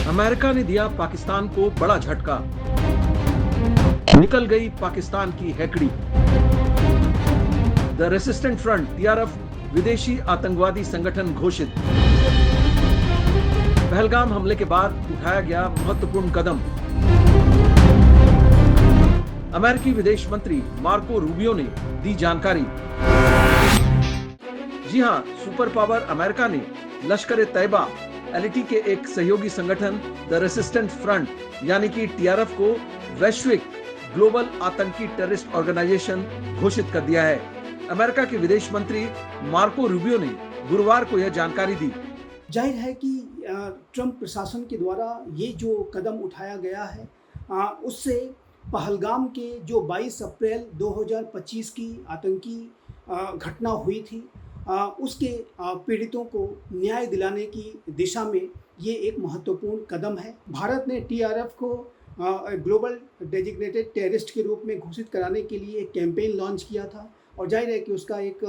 America ने दिया पाकिस्तान को बड़ा झटका। निकल गई पाकिस्तान की हैकड़ी। द रेसिस्टेंट फ्रंट टीआरएफ विदेशी आतंकवादी संगठन घोषित। पहलगाम हमले के बाद उठाया गया महत्वपूर्ण कदम। अमेरिकी विदेश मंत्री मार्को रूबियो ने दी जानकारी। जी हां, सुपर पावर अमेरिका ने लश्कर-ए-तैयबा एलटी के एक सहयोगी संगठन द रेसिस्टेंट फ्रंट यानी कि टीआरएफ को वैश्विक ग्लोबल आतंकी टेररिस्ट ऑर्गेनाइजेशन घोषित कर दिया है। अमेरिका के विदेश मंत्री मार्को रूबियो ने गुरुवार को यह जानकारी दी। जाहिर है कि ट्रंप प्रशासन के द्वारा ये जो कदम उठाया गया है उससे पहलगाम के जो 22 अप्रैल 2025 की आतंकी घटना हुई थी उसके पीड़ितों को न्याय दिलाने की दिशा में ये एक महत्वपूर्ण कदम है। भारत ने टीआरएफ को ग्लोबल डेजिग्नेटेड टेररिस्ट के रूप में घोषित कराने के लिए एक कैंपेन लॉन्च किया था और जाहिर है कि उसका एक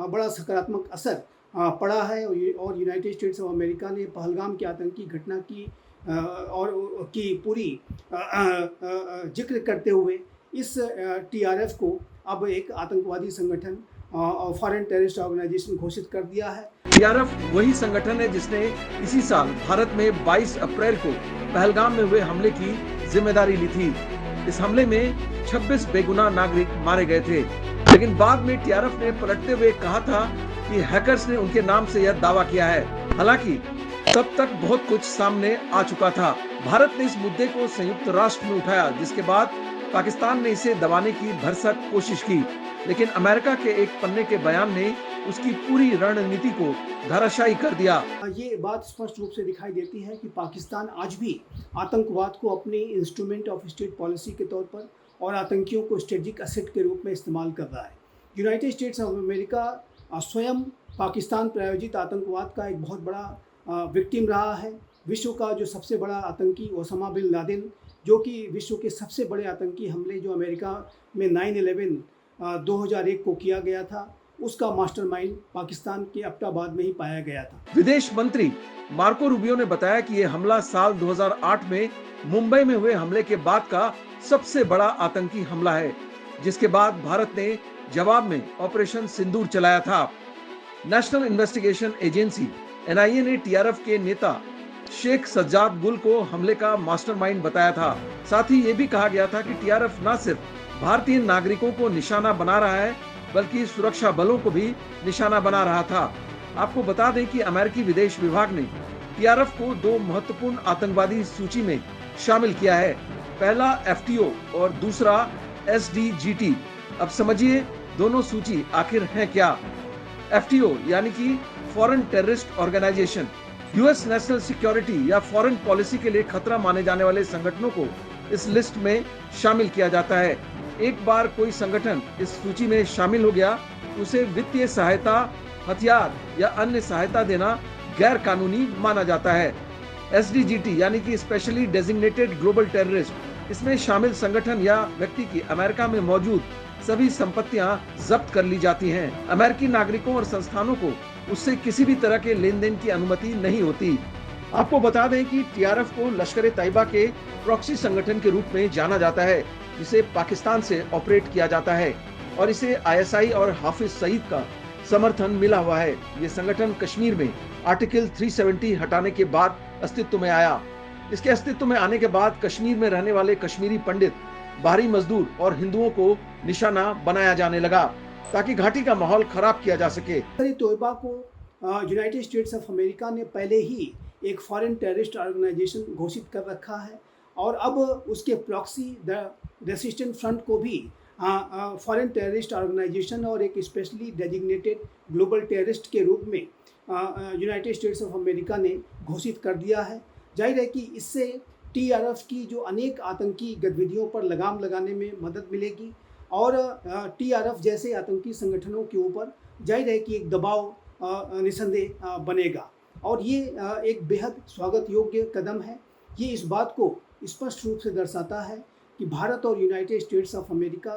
बड़ा सकारात्मक असर पड़ा है और यूनाइटेड स्टेट्स ऑफ अमेरिका ने पहलगाम की आतंकी घटना की और की पूरी जिक्र करते हुए इस टीआरएफ को अब एक आतंकवादी संगठन और फॉरेन टेररिस्ट ऑर्गेनाइजेशन घोषित कर दिया है। टीआरएफ वही संगठन है जिसने इसी साल भारत में 22 अप्रैल को पहलगाम में हुए हमले की जिम्मेदारी ली थी। इस हमले में 26 बेगुनाह नागरिक मारे गए थे, लेकिन बाद में टीआरएफ ने पलटते हुए कहा था कि हैकर्स ने उनके नाम से यह दावा किया है। हालांकि तब तक बहुत कुछ सामने आ चुका था। भारत ने इस मुद्दे को संयुक्त राष्ट्र में उठाया, जिसके बाद पाकिस्तान ने इसे दबाने की भरसक कोशिश की, लेकिन अमेरिका के एक पन्ने के बयान ने उसकी पूरी रणनीति को धराशायी कर दिया। ये बात स्पष्ट रूप से दिखाई देती है कि पाकिस्तान आज भी आतंकवाद को अपने इंस्ट्रूमेंट ऑफ स्टेट पॉलिसी के तौर पर और आतंकियों को स्ट्रेटेजिक एसेट के रूप में इस्तेमाल कर रहा है। यूनाइटेड स्टेट्स ऑफ अमेरिका स्वयं पाकिस्तान प्रायोजित आतंकवाद का एक बहुत बड़ा विक्टिम रहा है। विश्व का जो सबसे बड़ा आतंकी ओसामा बिन लादेन, जो कि विश्व के सबसे बड़े आतंकी हमले जो अमेरिका में 9/11 2001 को किया गया था, उसका मास्टरमाइंड पाकिस्तान के एबटाबाद में ही पाया गया था। विदेश मंत्री मार्को रूबियो ने बताया कि यह हमला साल 2008 में मुंबई में हुए हमले के बाद का सबसे बड़ा आतंकी हमला है, जिसके बाद भारत ने जवाब में ऑपरेशन सिंदूर चलाया था। नेशनल इन्वेस्टिगेशन एजेंसी एनआईए ने टीआरएफ के नेता शेख सज्जाद गुल को हमले का मास्टरमाइंड बताया था। साथ ही ये भी कहा गया था कि टीआरएफ न सिर्फ भारतीय नागरिकों को निशाना बना रहा है, बल्कि सुरक्षा बलों को भी निशाना बना रहा था। आपको बता दें कि अमेरिकी विदेश विभाग ने टीआरएफ को 2 महत्वपूर्ण आतंकवादी सूची में शामिल किया है। पहला एफटीओ और दूसरा एसडीजीटी। अब समझिए दोनों सूची आखिर है क्या। एफटीओ यानी कि foreign terrorist organisation, US national security या फॉरेन पॉलिसी के लिए खतरा माने जाने वाले संगठनों को इस लिस्ट में शामिल किया जाता है। एक बार कोई संगठन इस सूची में शामिल हो गया, उसे वित्तीय सहायता, हथियार या अन्य सहायता देना गैर कानूनी माना जाता है। एसडीजीटी यानी कि स्पेशली डेजिग्नेटेड ग्लोबल टेररिस्ट, इसमें शामिल संगठन या व्यक्ति की अमेरिका में मौजूद सभी संपत्तियां जब्त कर ली जाती हैं। अमेरिकी नागरिकों और संस्थानों को उससे किसी भी तरह के लेन देन की अनुमति नहीं होती। आपको बता दें कि टीआरएफ को लश्कर-ए-तैयबा के प्रॉक्सी संगठन के रूप में जाना जाता है, जिसे पाकिस्तान से ऑपरेट किया जाता है और इसे आईएसआई और हाफिज सईद का समर्थन मिला हुआ है। ये संगठन कश्मीर में आर्टिकल 370 हटाने के बाद अस्तित्व में आया। इसके अस्तित्व में आने के बाद कश्मीर में रहने वाले कश्मीरी पंडित, बाहरी मजदूर और हिंदुओं को निशाना बनाया जाने लगा ताकि घाटी का माहौल खराब किया जा सके। तोयबा को यूनाइटेड स्टेट्स ऑफ अमेरिका ने पहले ही एक फॉरेन टेररिस्ट ऑर्गेनाइजेशन घोषित कर रखा है और अब उसके प्रॉक्सी द रेसिस्टेंट फ्रंट को भी फॉरेन टेररिस्ट ऑर्गेनाइजेशन और एक स्पेशली डेजिग्नेटेड ग्लोबल टेररिस्ट के रूप में यूनाइटेड स्टेट्स ऑफ अमेरिका ने घोषित कर दिया है। जाहिर है कि इससे टीआरएफ की जो अनेक आतंकी गतिविधियों पर लगाम लगाने में मदद मिलेगी और टीआरएफ जैसे आतंकी संगठनों के ऊपर जाहिर है कि एक दबाव निसंदेह बनेगा और ये एक बेहद स्वागत योग्य कदम है। ये इस बात को स्पष्ट रूप से दर्शाता है कि भारत और यूनाइटेड स्टेट्स ऑफ अमेरिका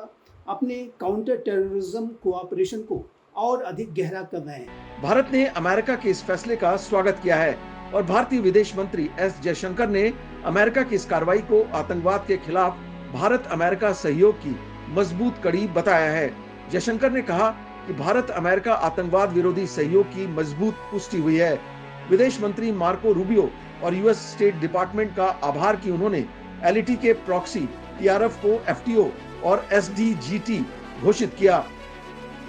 अपने काउंटर टेररिज्म कोऑपरेशन को और अधिक गहरा कर रहे हैं। भारत ने अमेरिका के इस फैसले का स्वागत किया है। और भारतीय विदेश मंत्री एस जयशंकर ने अमेरिका की इस कार्रवाई को आतंकवाद के खिलाफ भारत अमेरिका सहयोग की मजबूत कड़ी बताया है। जयशंकर ने कहा कि भारत अमेरिका आतंकवाद विरोधी सहयोग की मजबूत पुष्टि हुई है। विदेश मंत्री मार्को रूबियो और यूएस स्टेट डिपार्टमेंट का आभार कि उन्होंने एलईटी के प्रॉक्सी टीआरएफ को एफटीओ और एसडीजीटी घोषित किया।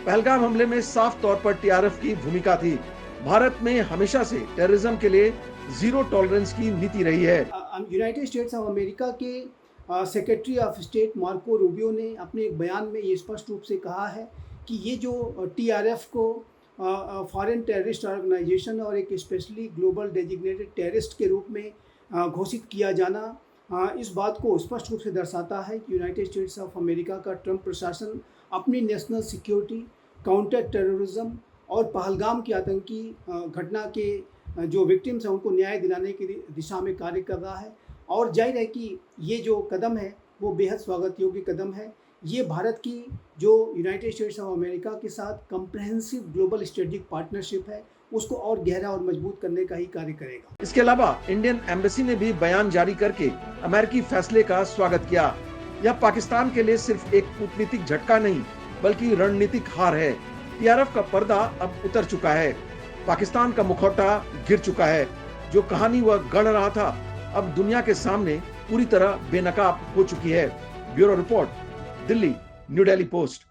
पहलगाम हमले में साफ तौर पर टीआरएफ की भूमिका थी। भारत में हमेशा से टेररिज्म के लिए जीरो टॉलरेंस की नीति रही है। यूनाइटेड स्टेट्स ऑफ अमेरिका के secretary of state Marco Rubio ने अपने एक बयान में ये स्पष्ट रूप से कहा है कि ये जो टीआरएफ को फॉरेन टेररिस्ट ऑर्गेनाइजेशन और एक स्पेशली ग्लोबल डेजिग्नेटेड टेररिस्ट के रूप में घोषित किया जाना इस बात को स्पष्ट रूप से दर्शाता है कि यूनाइटेड स्टेट्स ऑफ अमेरिका का ट्रंप प्रशासन अपनी नेशनल सिक्योरिटी, काउंटर टेररिज्म और पहलगाम की आतंकी घटना के जो विक्टिम्स हैं उनको न्याय दिलाने की दिशा में कार्य कर रहा है। और जाहिर है कि ये जो कदम है वो बेहद स्वागत योग्य कदम है। ये भारत की जो यूनाइटेड स्टेट्स ऑफ अमेरिका के साथ कम्प्रहेंसिव ग्लोबल स्ट्रेटेजिक पार्टनरशिप है उसको और गहरा और मजबूत करने का ही कार्य करेगा। इसके अलावा इंडियन एम्बेसी ने भी बयान जारी करके अमेरिकी फैसले का स्वागत किया। यह पाकिस्तान के लिए सिर्फ एक कूटनीतिक झटका नहीं बल्कि रणनीतिक हार है। टीआरएफ का पर्दा अब उतर चुका है। पाकिस्तान का मुखौटा गिर चुका है। जो कहानी वह गढ़ रहा था अब दुनिया के सामने पूरी तरह बेनकाब हो चुकी है। Bureau report, Delhi, new Delhi post.